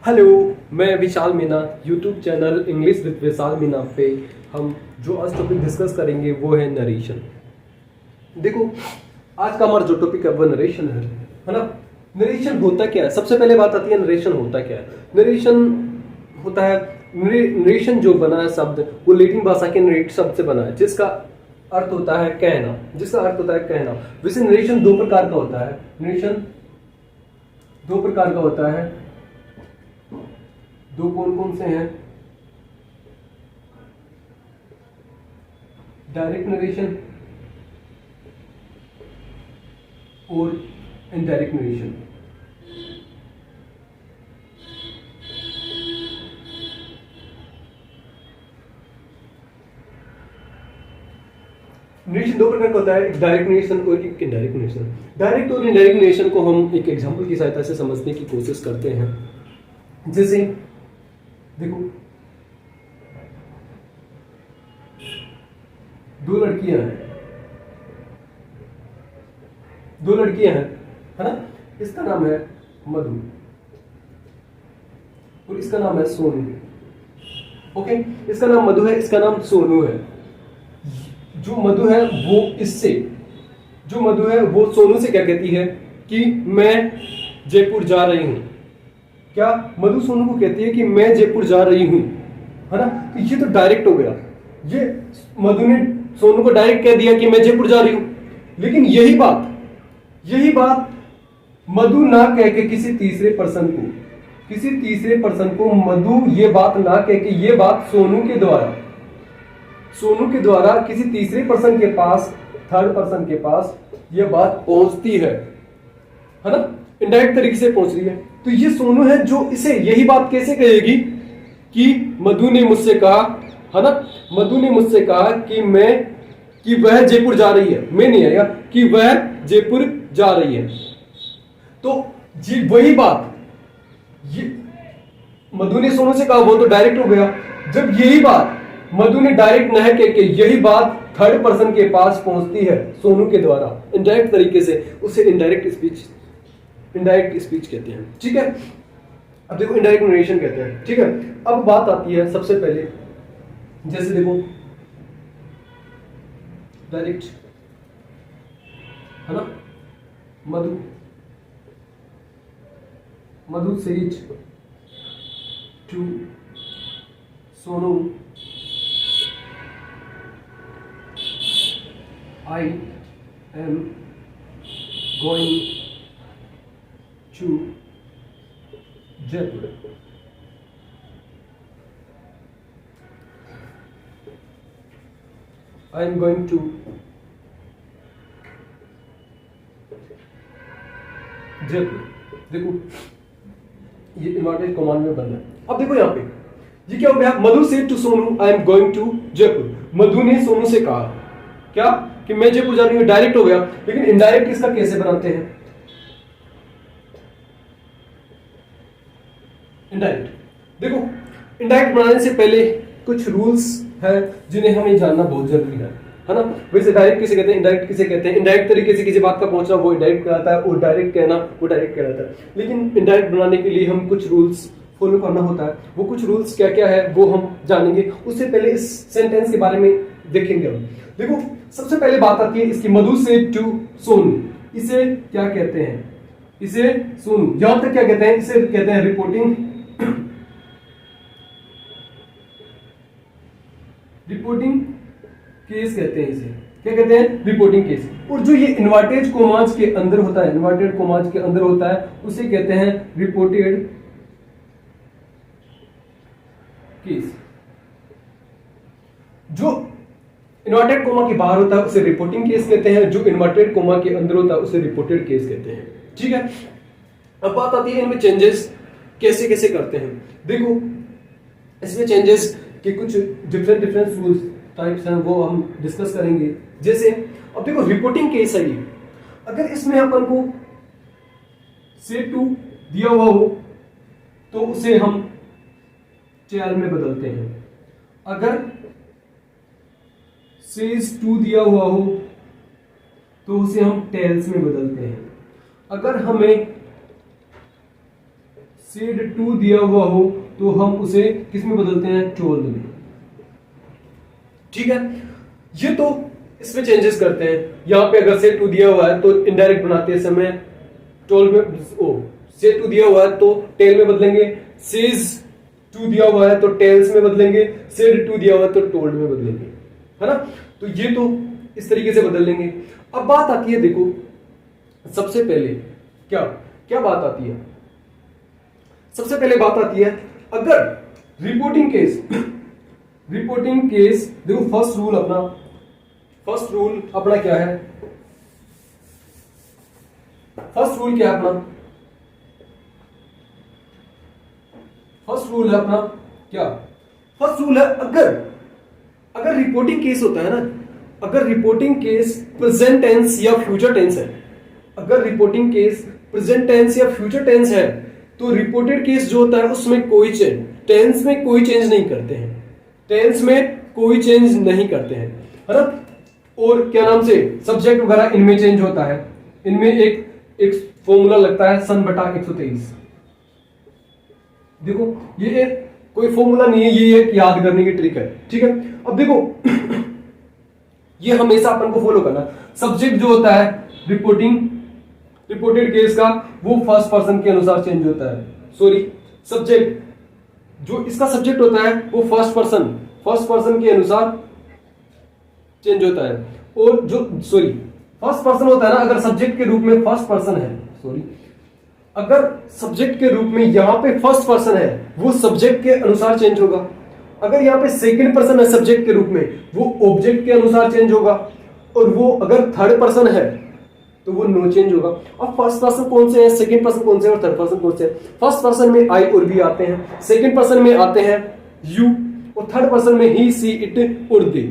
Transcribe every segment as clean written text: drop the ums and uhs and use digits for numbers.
Hello, मैं Vishal Meena. YouTube channel English with Vishal Meena पे हम जो आज टॉपिक डिस्कस करेंगे वो है नरेशन। देखो, आज का हमारा जो टॉपिक है वो नरेशन है ना। नरेशन होता क्या है? सबसे पहले बात आती है नरेशन होता क्या है। नरेशन होता है, नरेशन जो बना है शब्द वो लैटिन भाषा के नरेट शब्द से बना है, जिसका अर्थ होता है कहना। वैसे नरेशन दो प्रकार का होता है। नरेशन दो प्रकार का होता है। दो कौन कौन से हैं? डायरेक्ट नरेशन और इनडायरेक्ट नरेशन। नरेशन दो प्रकार का होता है, एक डायरेक्ट नरेशन और एक इनडायरेक्ट नरेशन। डायरेक्ट और इनडायरेक्ट नरेशन को हम एक एग्जांपल की सहायता से समझने की कोशिश करते हैं। जैसे देखो, दो लड़कियां हैं, है ना। इसका नाम है मधु और इसका नाम है सोनू। ओके, इसका नाम मधु है, इसका नाम सोनू है। जो मधु है वो सोनू से क्या कहती है कि मैं जयपुर जा रही हूं। क्या मधु सोनू को कहती है कि मैं जयपुर जा रही हूं, है ना। तो ये तो डायरेक्ट हो गया। ये मधु ने सोनू को डायरेक्ट कह दिया कि मैं जयपुर जा रही हूं। लेकिन यही बात मधु ना कह के किसी तीसरे पर्सन को मधु ये बात ना कह के ये बात सोनू के द्वारा किसी तीसरे पर्सन के पास, थर्ड पर्सन के पास ये बात पहुंचती है ना। इनडायरेक्ट तरीके से पहुंच रही है। तो ये सोनू है जो इसे यही बात कैसे कहेगी कि मधु ने मुझसे कहा, है ना। मधु ने मुझसे कहा कि वह जयपुर जा रही है। मैं नहीं आएगा कि वह जयपुर जा रही है। तो जी वही बात ये मधु ने सोनू से कहा, वो तो डायरेक्ट हो गया। जब यही बात मधु ने डायरेक्ट न कह के यही बात थर्ड पर्सन के पास पहुंचती है सोनू के द्वारा इनडायरेक्ट तरीके से, उसे इनडायरेक्ट स्पीच कहते हैं। ठीक है, अब देखो इनडायरेक्ट नरेशन कहते हैं। ठीक है, अब बात आती है सबसे पहले, जैसे देखो डायरेक्ट, है ना। Madhu says to Sonu, I am going to Jaipur. I am going to Jaipur. देखो ये इन्वर्टेड कॉमा में बंद है। अब देखो यहाँ पे ये क्या हो गया? Madhu said to Sonu I am going to Jaipur. Madhu ने सोनू से कहा क्या कि मैं जयपुर जा रही हूं, डायरेक्ट हो गया। लेकिन इनडायरेक्ट इसका कैसे बनाते हैं? इनडायरेक्ट देखो, इनडायरेक्ट बनाने से पहले कुछ रूल्स है जिन्हें हमें जानना बहुत जरूरी है ना। वैसे डायरेक्ट किसे कहते हैं, इनडायरेक्ट किसे कहते हैं। इनडायरेक्ट तरीके से किसी बात का पहुंचना वो इनडायरेक्ट कहलाता है, और डायरेक्ट कहना वो डायरेक्ट कहलाता है। लेकिन इनडायरेक्ट बनाने के लिए हम कुछ रूल्स फॉलो करना होता है। वो कुछ रूल्स क्या क्या है वो हम जानेंगे। उससे पहले इस सेंटेंस के बारे में देखेंगे हम। देखो सबसे पहले बात आती है इसकी, मधु से टू सोनू। इसे क्या कहते हैं? इसे सोनू, यहां तक क्या कहते हैं? इसे कहते हैं रिपोर्टिंग केस कहते हैं। इसे क्या कहते हैं? Reporting case. और जो ये इन्वर्टेड कोमास के अंदर होता है, उसे कहते हैं रिपोर्टेड केस। जो इन्वर्टेड कोमा के बाहर होता है उसे रिपोर्टिंग केस कहते हैं, जो इन्वर्टेड कोमा के अंदर होता है उसे रिपोर्टेड केस कहते हैं। ठीक है, अब बात आती है इनमें चेंजेस कैसे कैसे करते हैं। देखो इसमें चेंजेस के कुछ डिफरेंट रूल्स टाइप्स हैं, वो हम डिस्कस करेंगे। जैसे अब देखो रिपोर्टिंग केस है ये, अगर इसमें अपन को से टू दिया हुआ हो तो उसे हम टेल में बदलते हैं। अगर सेज टू दिया हुआ हो तो उसे हम टेल्स में बदलते हैं। अगर हमें सेड टू दिया हुआ हो तो हम उसे किस में बदलते हैं, टोल्ड में। ठीक है, ये तो इसमें चेंजेस करते हैं। यहां पे अगर सेड टू दिया हुआ है तो इनडायरेक्ट बनाते समय टोल्ड में, सेड टू दिया हुआ है तो टेल में बदलेंगे, सेज टू दिया हुआ है तो टेल्स में बदलेंगे, सेड टू दिया हुआ है तो टोल्ड में बदलेंगे, है ना। तो ये तो इस तरीके से बदल लेंगे। अब बात आती है, देखो सबसे पहले क्या क्या बात आती है, सबसे पहले बात आती है अगर रिपोर्टिंग केस देखो फर्स्ट रूल अपना क्या है, फर्स्ट रूल क्या है अपना, फर्स्ट रूल है अपना क्या, फर्स्ट रूल है अगर रिपोर्टिंग केस होता है ना, अगर रिपोर्टिंग केस प्रेजेंट टेंस या फ्यूचर टेंस है, अगर रिपोर्टिंग केस प्रेजेंट टेंस या फ्यूचर टेंस है तो रिपोर्टेड केस जो होता है उसमें कोई चेंज, टेंस में कोई चेंज नहीं करते हैं, टेंस में कोई चेंज नहीं करते हैं, है ना। और क्या नाम से सब्जेक्ट वगैरह इनमें चेंज होता है, इनमें एक फॉर्मूला लगता है सन बटा 123। देखो ये कोई फॉर्मूला नहीं है, ये एक याद करने की ट्रिक है, ठीक है। अब देखो ये हमेशा अपन को फॉलो करना, सब्जेक्ट जो होता है रिपोर्टेड केस का वो फर्स्ट पर्सन के अनुसार चेंज होता है, सॉरी सब्जेक्ट जो इसका सब्जेक्ट होता है वो फर्स्ट पर्सन के अनुसार चेंज होता है। और जो फर्स्ट पर्सन होता है ना, अगर सब्जेक्ट के रूप में फर्स्ट पर्सन है, अगर सब्जेक्ट के रूप में यहां पे फर्स्ट पर्सन है वो सब्जेक्ट के अनुसार चेंज होगा, अगर यहां पे सेकंड पर्सन है सब्जेक्ट के रूप में वो ऑब्जेक्ट के अनुसार चेंज होगा, और वो अगर थर्ड पर्सन है तो वो नो चेंज होगा। अब फर्स्ट पर्सन कौन से है, सेकंड पर्सन कौन से है और थर्ड पर्सन कौन से है। फर्स्ट पर्सन में आई और बी आते हैं, सेकंड पर्सन में आते हैं यू, और थर्ड पर्सन में ही सी इट और दे।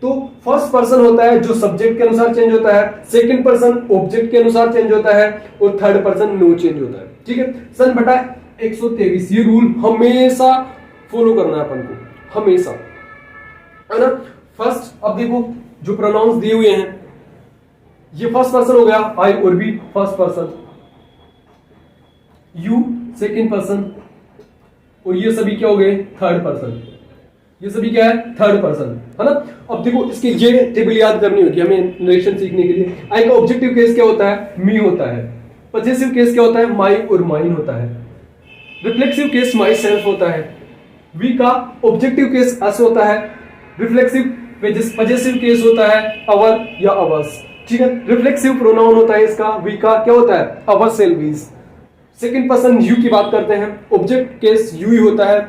तो फर्स्ट पर्सन होता है जो सब्जेक्ट के अनुसार चेंज होता है, सेकंड पर्सन ऑब्जेक्ट के अनुसार चेंज होता है, और थर्ड पर्सन नो चेंज होता है, ठीक है। सन बटा 123 ये रूल हमेशा फॉलो करना है अपन को, हमेशा, है ना। फर्स्ट अब देखो जो प्रोनाउंस दिए हुए हैं, ये फर्स्ट पर्सन हो गया, आई और we first person, you second person, और ये सभी क्या हो गए, थर्ड पर्सन, ये सभी क्या है, थर्ड पर्सन, है ना। अब देखो इसके ये टेबल याद करनी होगी हमें नरेशन सीखने के लिए। आई का ऑब्जेक्टिव केस क्या होता है, मी होता है। पजेसिव केस क्या होता है, माई और माइन होता है। रिफ्लेक्सिव केस माई सेल्फ होता है। वी का ऑब्जेक्टिव केस अस होता है। रिफ्लेक्सिव पजेसिव केस होता है अवर या अवर्स, ठीक है। रिफ्लेक्सिव प्रोनाउन होता है इसका, वी का क्या होता है, अवर सेल वीज। सेकंड पर्सन यू की बात करते हैं, ऑब्जेक्ट केस यू ही होता है,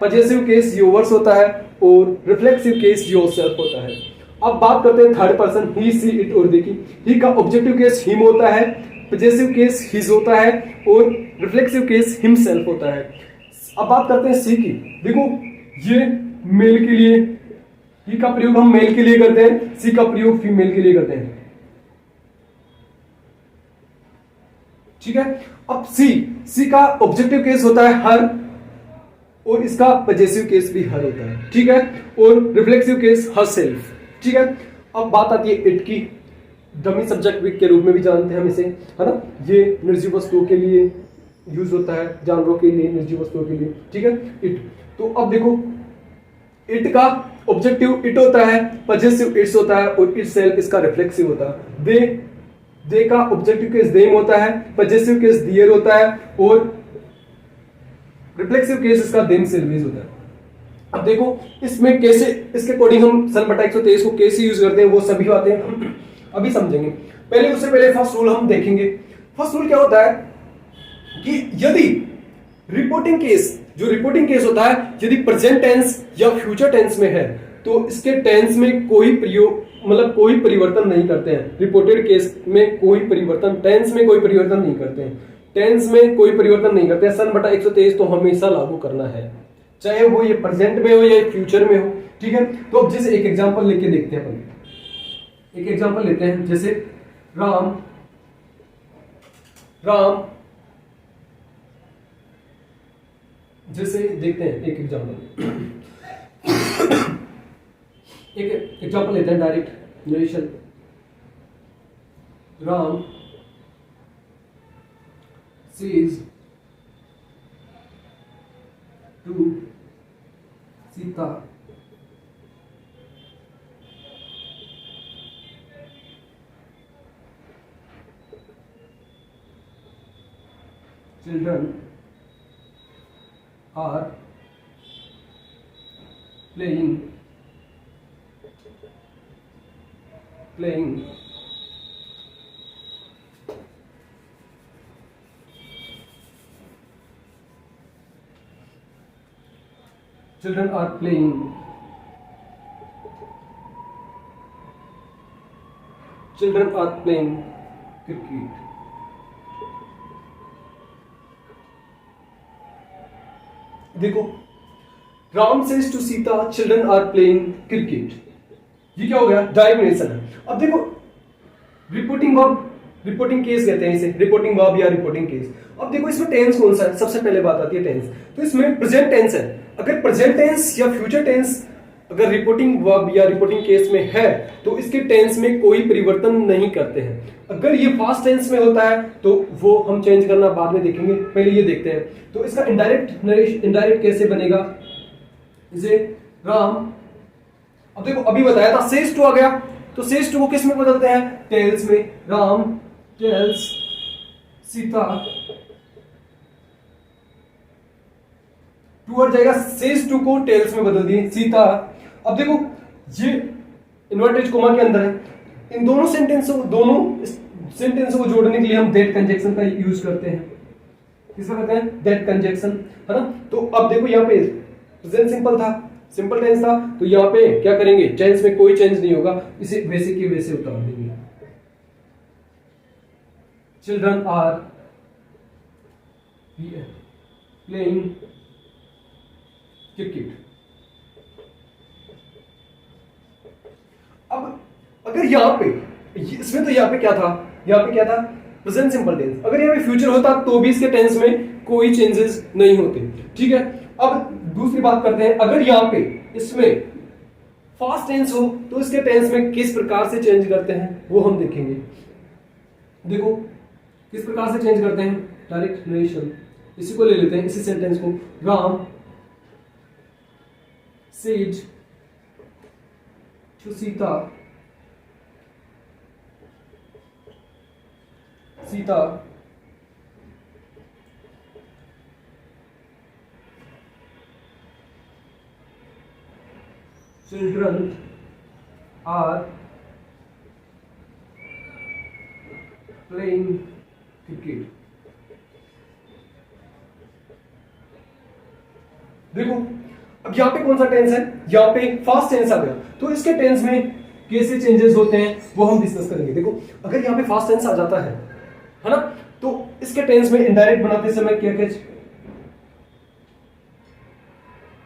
पजेसिव केस योवर्स होता है, और रिफ्लेक्सिव केस योरसेल्फ होता है। अब बात करते हैं third person he see it और दे की। ही का ऑब्जेक्टिव केस हिम होता है, पजेसिव केस हिज होता है, और रिफ्लेक्सिव केस हिमसेल्फ होता है। अब बात करते हैं सी की। देखो ये मेल के लिए, ही का प्रयोग हम मेल के लिए करते हैं, सी का प्रयोग फीमेल के लिए करते हैं, ठीक है। अब सी का ऑब्जेक्टिव केस होता है हर, और इसका पजेसिव केस भी हर होता है, ठीक है, और रिफ्लेक्सिव केस हर सेल्फ, ठीक है। अब बात आती है इट की। डमी सब्जेक्ट के रूप में भी जानते हैं हम इसे, है ना। ये निर्जीव वस्तुओं के लिए यूज होता है, जानवरों के लिए, निर्जीव वस्तुओं के लिए, ठीक है, इट। तो अब देखो इट का ऑब्जेक्टिव इट होता है, पजेसिव इट्स होता है, और इट सेल्फ इसका रिफ्लेक्सिव होता है। दे का ऑब्जेक्टिव केस देम होता है, पजेसिव केस दियर होता है, और रिफ्लेक्सिव केस इसका देम सेल्वीज होता है। अब देखो इसमें कैसे, इसके अकॉर्डिंग हम सन बटा 123 को कैसे यूज करते हैं वो सभी बातें अभी समझेंगे। पहले उससे पहले फर्स्ट रूल हम देखेंगे। फर्स्ट रूल क्या होता है कि यदि रिपोर्टिंग केस होता है, यदि प्रेजेंट टेंस या फ्यूचर टेंस में है तो इसके टेंस में कोई प्रयोग मतलब कोई परिवर्तन नहीं करते हैं। रिपोर्टेड केस में कोई परिवर्तन, टेंस में कोई परिवर्तन नहीं करते हैं, टेंस में कोई परिवर्तन नहीं करते हैं। सन बटा 123 तो हमेशा लागू करना है, चाहे वो ये प्रेजेंट में हो या फ्यूचर में हो, ठीक है। तो अब जैसे एक एग्जांपल लेके देखते हैं अपन, एक एग्जांपल लेते हैं, जैसे राम जैसे देखते हैं एक एग्जांपल लेते हैं, direct narration. Ram sees to Sita children are playing children are playing cricket. देखो, Ram says to Sita children are playing cricket, ये क्या हो गया? डायरेक्ट नेरेशन है। अब देखो, रिपोर्टिंग वर्ब, रिपोर्टिंग केस कहते हैं इसे, रिपोर्टिंग वर्ब या रिपोर्टिंग केस। अब देखो इसमें टेंस कौन सा है? सबसे पहले बात आती है टेंस। तो इसमें प्रेजेंट टेंस है। अगर प्रेजेंट टेंस या फ्यूचर टेंस अगर रिपोर्टिंग वर्ब या रिपोर्टिंग केस में है तो इसके टेंस में कोई परिवर्तन नहीं करते हैं। अगर ये पास्ट टेंस में होता है तो वो हम चेंज करना बाद में देखेंगे, पहले ये देखते हैं। तो इसका इनडायरेक्ट कैसे बनेगा? इसे राम, अब देखो अभी बताया था सेज टू आ गया, तो सेज टू को किस में बदलते हैं? टेल्स में। राम टेल्स सीता, टू हट जाएगा, सेज टू को टेल्स में बदल दिए सीता। अब देखो ये इन्वर्टेड कोमा के अंदर है, इन दोनों सेंटेंस को जोड़ने के लिए हम दैट कंजक्शन का यूज करते हैं। किसका करते हैं? दैट कंजक्शन, है ना। तो अब देखो यहाँ पे प्रेजेंट सिंपल था, सिंपल टेंस था, तो यहाँ पे क्या करेंगे? टेंस में कोई चेंज नहीं होगा, इसे वैसे के वैसे उतार देंगे। Children are playing cricket. अब अगर यहां पे इसमें तो यहां पे क्या था? यहां पे क्या था? Present simple tense. अगर यहां पे फ्यूचर होता तो भी इसके टेंस में कोई चेंजेस नहीं होते, ठीक है। अब दूसरी बात करते हैं, अगर यहां पे इसमें फास्ट टेंस हो तो इसके टेंस में किस प्रकार से चेंज करते हैं वो हम देखेंगे। देखो किस प्रकार से चेंज करते हैं? डायरेक्ट नरेशन, इसी को ले लेते हैं, इसी सेंटेंस को। Ram says to Sita children are playing cricket. देखो अब यहां पे कौन सा टेंस है? यहां पे फास्ट टेंस आ गया, तो इसके टेंस में कैसे चेंजेस होते हैं वो हम डिस्कस करेंगे। देखो अगर यहां पे फास्ट टेंस आ जाता है ना, तो इसके टेंस में इनडायरेक्ट बनाते समय क्या क्या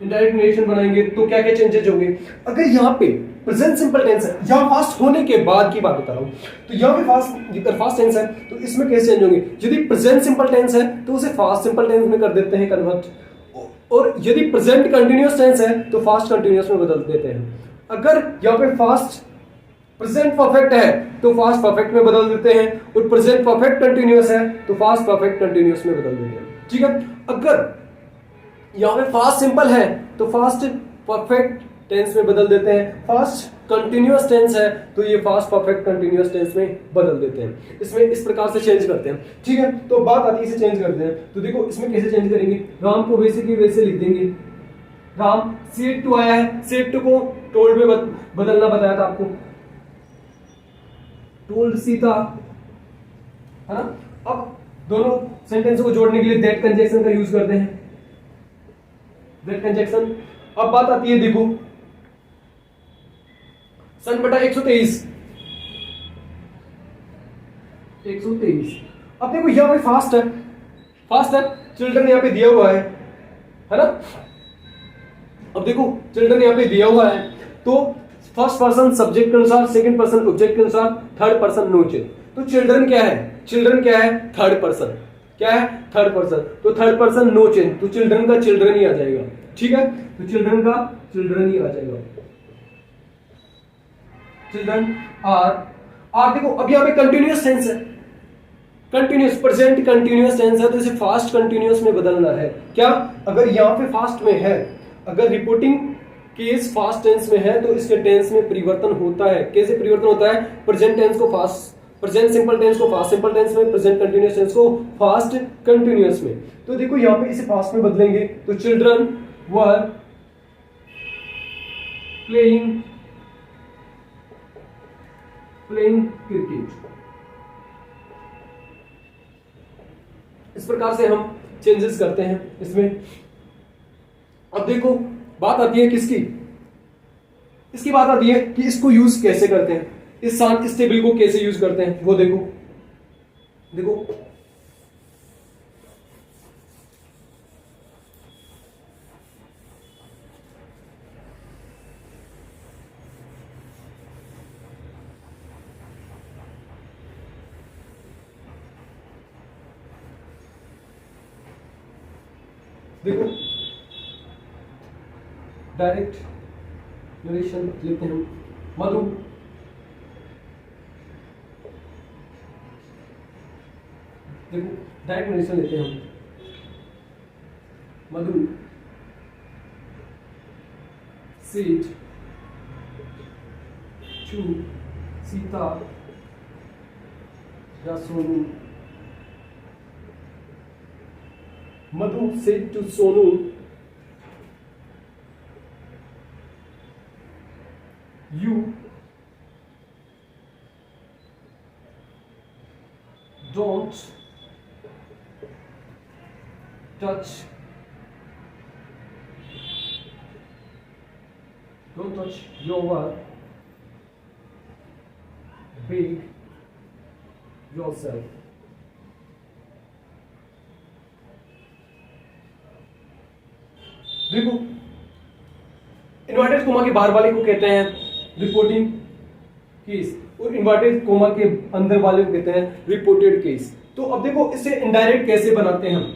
इनडायरेक्ट नरेशन बनाएंगे तो क्या क्या चेंजेस होंगे। अगर यहाँ पे प्रेजेंट सिंपल टेंस है, यहाँ फास्ट होने के बाद की बात बता रहा हूं, तो यहाँ पे फास्ट टेंस है तो इसमें कैसे चेंज होंगे? यदि प्रेजेंट सिंपल टेंस है तो उसे फास्ट सिंपल टेंस में कर देते हैं कन्वर्ट, और यदि प्रेजेंट कंटिन्यूअस टेंस है तो फास्ट कंटिन्यूअस में बदल देते हैं। अगर यहाँ पे फास्ट प्रेजेंट परफेक्ट है तो फास्ट परफेक्ट में बदल देते हैं, और प्रेजेंट परफेक्ट कंटिन्यूअस है तो फास्ट परफेक्ट कंटिन्यूअस में बदल देते हैं, ठीक है। अगर यहाँ पे फास्ट सिंपल है तो फास्ट परफेक्ट टेंस में बदल देते हैं, फास्ट कंटिन्यूअस टेंस है तो ये फास्ट परफेक्ट कंटिन्यूअस टेंस में बदल देते हैं। इसमें इस प्रकार से चेंज करते हैं, ठीक है। तो बात आती है इसे चेंज करते हैं, तो देखो इसमें कैसे चेंज करेंगे? राम को वैसे की वैसे लिख देंगे। राम सेड टू आया है, सेड टू को टोल्ड में बदलना बताया था आपको, टोल्ड सीता, है ना। अब दोनों सेंटेंस को जोड़ने के लिए दैट कंजक्शन का यूज करते हैं, दैट कंजक्शन। अब बात आती है देखो सन बटा 123। अब देखो यहां पे फास्ट है, चिल्ड्रन यहां पे दिया हुआ है ना। अब देखो चिल्ड्रन यहां पे दिया हुआ है, तो फर्स्ट पर्सन सब्जेक्ट के अनुसार, सेकंड पर्सन ऑब्जेक्ट के अनुसार, थर्ड पर्सन नो चेंज। तो चिल्ड्रन क्या है? Third person. क्या है? Third person. तो थर्ड पर्सन नो चेंज, तो चिल्ड्रन का चिल्ड्रन ही आ जाएगा, ठीक है। तो चिल्ड्रन का चिल्ड्रन ही आ जाएगा। चिल्ड्रन आर देखो अब यहाँ पे कंटिन्यूअस टेंस है, कंटिन्यूस, प्रेजेंट कंटिन्यूस टेंस है तो इसे फास्ट कंटिन्यूस में बदलना है। क्या, अगर यहाँ पे फास्ट में है, अगर रिपोर्टिंग केस फास्ट टेंस में है तो इसके टेंस में परिवर्तन होता है। कैसे परिवर्तन होता है? प्रेजेंट टेंस को फास्ट, प्रेजेंट सिंपल टेंस को फास्ट सिंपल टेंस में, प्रेजेंट कंटिन्यूस टेंस को फास्ट कंटिन्यूस में। तो देखो यहाँ पे इसे फास्ट में बदलेंगे तो चिल्ड्रन वर प्लेइंग क्रिकेट। इस प्रकार से हम चेंजेस करते हैं इसमें। अब देखो बात आती है किसकी, इसकी बात आती है कि इसको यूज कैसे करते हैं, इस टेबल को कैसे यूज करते हैं वो देखो। देखो देखो डायरेक्ट नरेशन लेते हैं मधु देखो डायरेक्ट नरेशन लेते हैं हम। मधु सेड टू सीता या Sonu, Madhu said to Sonu you don't touch your big yourself। देखो इन्वर्टेड कोमा के बाहर वाले को कहते हैं रिपोर्टिंग केस और इन्वर्टेड कोमा के अंदर वाले को कहते हैं रिपोर्टेड केस। तो अब देखो इसे इनडायरेक्ट कैसे बनाते हैं हम।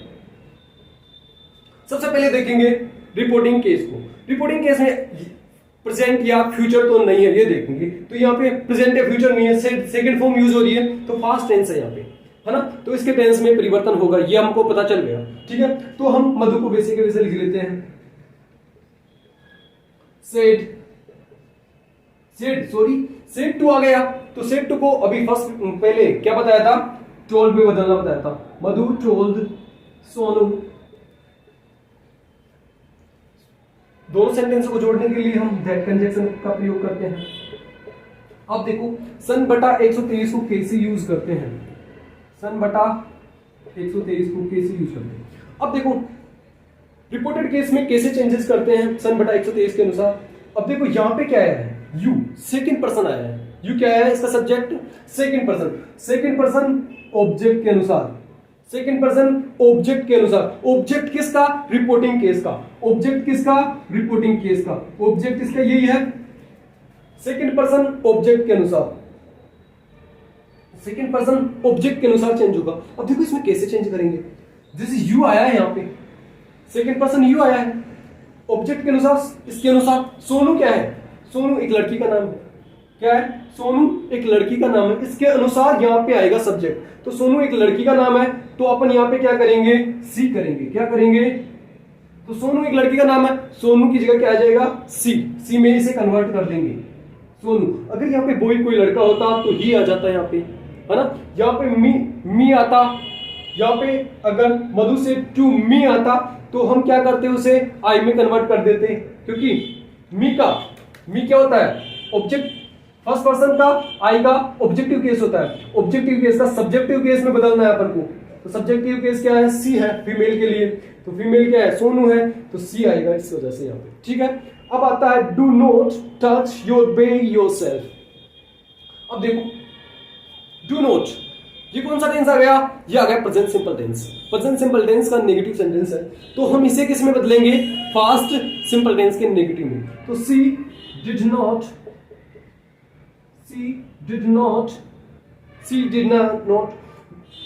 सबसे पहले देखेंगे रिपोर्टिंग केस को। रिपोर्टिंग केस में प्रेजेंट या फ्यूचर तो नहीं है ये देखेंगे। तो यहाँ पे प्रेजेंट या फ्यूचर नहीं है, सेकंड फॉर्म यूज हो रही है तो फास्ट टेंस है यहाँ पे, है ना। तो इसके टेंस में परिवर्तन होगा ये हमको पता चल गया, ठीक है। तो हम मधु को वैसे के वैसे लिख लेते हैं। सेड टू आ गया तो सेड टू को अभी फर्स्ट पहले क्या बताया था, टोल्ड में बदलना बताया था। मधु टोल्ड सोनू। दोनों सेंटेंस को जोड़ने के लिए हम दैट कंजक्शन का प्रयोग करते हैं। अब देखो सन बटा 123 को कैसे यूज करते हैं, सन बटा 123 को कैसे यूज करते हैं। अब देखो रिपोर्टेड केस में कैसे चेंजेस करते हैं सन बटा 123 के अनुसार। अब देखो यहां पे क्या आया है, यू सेकंड पर्सन आया है। यू क्या है इसका subject, second person. Second person object के अनुसार, सेकंड पर्सन ऑब्जेक्ट के अनुसार। ऑब्जेक्ट किसका, रिपोर्टिंग केस का। ऑब्जेक्ट किसका, रिपोर्टिंग केस का। ऑब्जेक्ट इसका यही है, सेकंड पर्सन ऑब्जेक्ट के अनुसार। सेकंड पर्सन ऑब्जेक्ट के अनुसार चेंज होगा। अब देखो इसमें कैसे चेंज करेंगे। जैसे यू आया है यहाँ पे, सेकंड पर्सन यू आया है ऑब्जेक्ट के अनुसार। इसके अनुसार सोनू क्या है, सोनू एक लड़की का नाम है। क्या है, सोनू एक लड़की का नाम है। इसके अनुसार यहाँ पे आएगा सब्जेक्ट। तो सोनू एक लड़की का नाम है तो अपन यहाँ पे क्या करेंगे, सी करेंगे। क्या करेंगे, तो सोनू एक लड़की का नाम है, सोनू की जगह क्या आ जाएगा, सी। सी में इसे कन्वर्ट कर देंगे सोनू। अगर यहाँ पे बॉय कोई लड़का होता तो ही आ जाता है यहाँ पे, है ना। यहाँ पे मी आता, यहाँ पे अगर मधु से टू मी आता तो हम क्या करते हैं, उसे आई में कन्वर्ट कर देते हैं। क्योंकि मी क्या होता है, ऑब्जेक्ट फर्स्ट पर्सन का, आई का ऑब्जेक्टिव केस होता है। ऑब्जेक्टिव केस का सब्जेक्टिव केस में बदलना है अपन को। तो सब्जेक्टिव केस क्या है, सी है फीमेल के लिए। तो फीमेल क्या है, सोनू है, तो सी आएगा इस वजह से यहाँ पे, ठीक है। अब आता है do not touch your bay yourself. अब देखो डू नॉट, ये कौन सा टेंस आ गया, ये आ गया present simple tense. Present simple tense का नेगेटिव सेंटेंस है तो हम इसे किस में बदलेंगे, फास्ट सिंपल टेंस के नेगेटिव में। तो सी डिड नॉट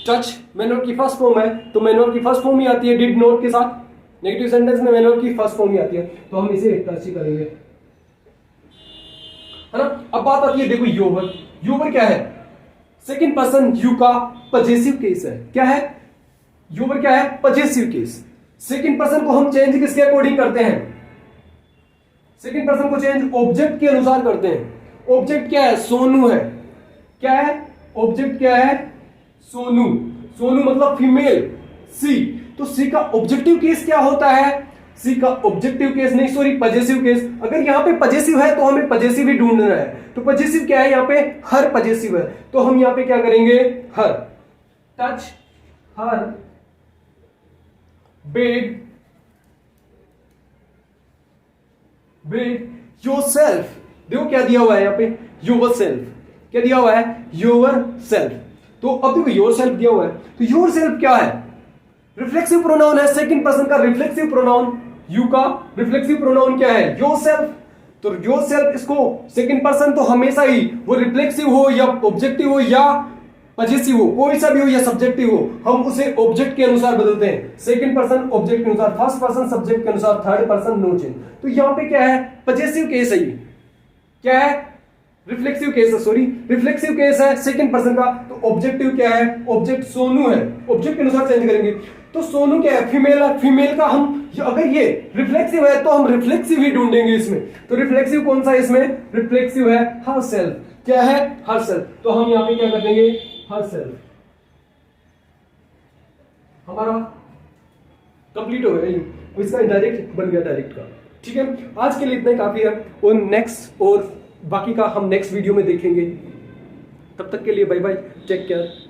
टच, मैनुअल की फर्स्ट फॉर्म है तो मैनुअल की फर्स्ट फॉर्म ही आती है डिड नॉट के साथ। नेगेटिव सेंटेंस में मैनुअल की फर्स्ट फॉर्म ही आती है तो हम इसे टच ही करेंगे, है ना। अब बात आती है देखो योवर। योवर क्या है, सेकंड पर्सन यू का पजेसिव केस है। क्या है? यूवर क्या है? Possessive case. सेकंड पर्सन को हम चेंज किसके अकॉर्डिंग करते हैं? सेकंड पर्सन को चेंज ऑब्जेक्ट के अनुसार करते हैं। ऑब्जेक्ट क्या है? सोनू है। क्या है? ऑब्जेक्ट क्या है? सोनू। सोनू मतलब फीमेल। सी, तो सी का ऑब्जेक्टिव केस क्या होता है? सी का ऑब्जेक्टिव केस नहीं, सॉरी, पजेसिव केस। अगर यहां पे पजेसिव है तो हमें पजेसिव ही ढूंढना है। तो पजेसिव क्या है? यहां पे हर पजेसिव है, तो हम यहां पे क्या करेंगे? हर। Touch her bed yourself. देखो क्या दिया हुआ है यहां पे? योरसेल्फ। क्या दिया हुआ है? योरसेल्फ। तो अब देखो योरसेल्फ दिया हुआ है, तो योरसेल्फ क्या है? रिफ्लेक्सिव प्रोनाउन है। सेकंड पर्सन का रिफ्लेक्सिव प्रोनाउन, यू का रिफ्लेक्सिव प्रोनाउन क्या है? योरसेल्फ। तो योरसेल्फ, इसको सेकंड पर्सन तो हमेशा ही वो रिफ्लेक्सिव हो या ऑब्जेक्टिव हो या पजेसिव हो, कोई सा भी हो या सब्जेक्टिव हो, हम उसे ऑब्जेक्ट के अनुसार बदलते हैं। सेकंड पर्सन ऑब्जेक्ट के अनुसार, फर्स्ट पर्सन सब्जेक्ट के अनुसार, थर्ड पर्सन नो चेंज। तो यहां पे क्या है? पजेसिव केस है। ये क्या है? रिफ्लेक्सिव केस है, सॉरी, रिफ्लेक्सिव केस है सेकंड पर्सन का। तो ऑब्जेक्टिव क्या है? ऑब्जेक्ट सोनू है। ऑब्जेक्ट के अनुसार चेंज करेंगे। तो सोनू क्या है? फीमेल है। फीमेल का हम अगर ये रिफ्लेक्सिव है तो हम रिफ्लेक्सिव ही ढूंढेंगे इसमें। तो रिफ्लेक्सिव कौन सा है इसमें? रिफ्लेक्सिव है हर सेल्फ। क्या है? Her self. तो हम यहां पे क्या कर देंगे? Her self. हमारा कंप्लीट हो गया, इसका इनडायरेक्ट बन गया डायरेक्ट का। ठीक है, आज के लिए इतना ही काफी है। और नेक्स्ट और बाकी का हम नेक्स्ट वीडियो में देखेंगे। तब तक के लिए बाय बाय, टेक केयर।